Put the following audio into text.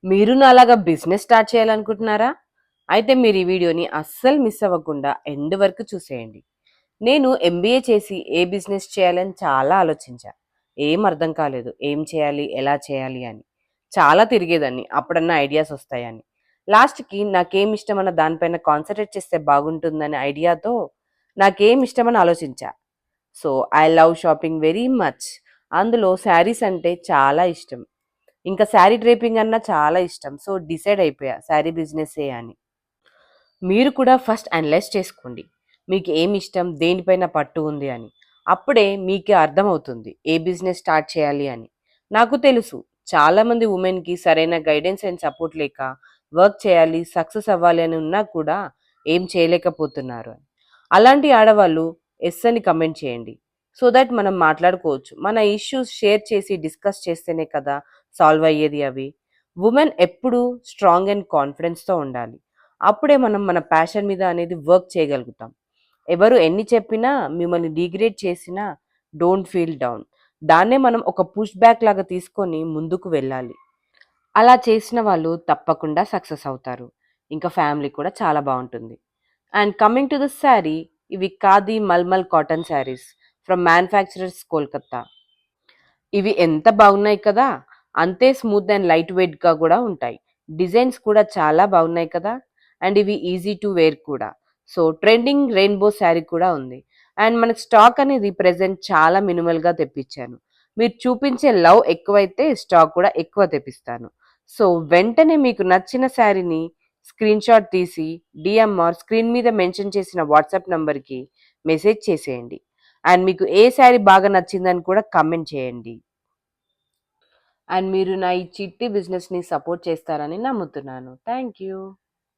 మీరు నాలాగా business start చేయాలనుకుంటున్నారా? అయితే మీరు ఈ వీడియోని అస్సలు మిస్ అవ్వకుండా ఎండ్ వరకు చూసేయండి. నేను ఎంబీఏ చేసి ఏ బిజినెస్ చేయాలని చాలా ఆలోచించా. ఏం అర్థం కాలేదు. ఏం చేయాలి? ఎలా చేయాలి అని. చాలా తిరిగేదాన్ని. అప్పుడన్నా ఐడియాస్ వస్తాయని. లాస్ట్‌కి నాకేం ఇష్టమన్న దానిపైన కాన్సంట్రేట్ చేస్తే బాగుంటుందనే ఐడియాతో నాకేం ఇష్టమని ఆలోచించా. So, I love shopping very much. అందులో శారీస్ అంటే చాలా ఇష్టం. ఇంకా శారీ డ్రేపింగ్ అన్నా చాలా ఇష్టం. సో, డిసైడ్ అయిపోయా శారీ బిజినెస్సే అని. మీరు కూడా ఫస్ట్ అనలైజ్ చేసుకోండి. మీకు ఏమి ఇష్టం, దేనిపైన పట్టు ఉంది అని. అప్పుడే మీకే అర్థమవుతుంది ఏ బిజినెస్ స్టార్ట్ చేయాలి అని. నాకు తెలుసు చాలామంది వుమెన్‌కి సరైన గైడెన్స్ అండ్ సపోర్ట్ లేక వర్క్ చేయాలి, సక్సెస్ అవ్వాలి అని ఉన్నా కూడా ఏం చేయలేకపోతున్నారు అని. అలాంటి ఆడవాళ్ళు యెస్ అని కమెంట్ చేయండి. సో దట్ మనం మాట్లాడుకోవచ్చు. మన ఇష్యూస్ షేర్ చేసి డిస్కస్ చేస్తేనే కదా సాల్వ్ అయ్యేది అవి. వుమెన్ ఎప్పుడూ స్ట్రాంగ్ అండ్ కాన్ఫిడెన్స్‌తో ఉండాలి. అప్పుడే మనం మన ప్యాషన్ మీద అనేది వర్క్ చేయగలుగుతాం. ఎవరు ఎన్ని చెప్పినా, మిమ్మల్ని డిగ్రేడ్ చేసినా డోంట్ ఫీల్ డౌన్. దాన్నే మనం ఒక పుష్ బ్యాక్ లాగా తీసుకొని ముందుకు వెళ్ళాలి. అలా చేసిన వాళ్ళు తప్పకుండా సక్సెస్ అవుతారు. ఇంకా ఫ్యామిలీ కూడా చాలా బావుంటుంది. And coming to the sari, ఇవి khadi malmal cotton saris from manufacturers Kolkata. ఇవి ఎంత బాగున్నాయి కదా! అంతే స్మూత్ అండ్ లైట్ వెయిట్‌గా గూడా ఉంటాయి. డిజైన్స్ కూడా చాలా బాగున్నాయి కదా! అండ్ ఇవి ఈజీ టు వేర్ కూడా. సో, ట్రెండింగ్ రెయిన్‌బో శారీ కూడా ఉంది. అండ్ మనకి స్టాక్ అనేది ప్రెజెంట్ చాలా మినిమల్‌గా తెప్పించాను. మీరు చూపించే లవ్ ఎక్కువైతే స్టాక్ కూడా ఎక్కువ తెప్పిస్తాను. సో, వెంటనే మీకు నచ్చిన శారీని స్క్రీన్‌షాట్ తీసి డీఎం స్క్రీన్ మీద మెన్షన్ చేసిన వాట్సాప్ నంబర్‌కి మెసేజ్ చేసేయండి. అండ్ మీకు ఏ శారీ బాగా నచ్చిందని కూడా కామెంట్ చేయండి. అండ్ మీరు నా ఈ చిట్టి బిజినెస్‌ని సపోర్ట్ చేస్తారని నమ్ముతున్నాను. Thank you.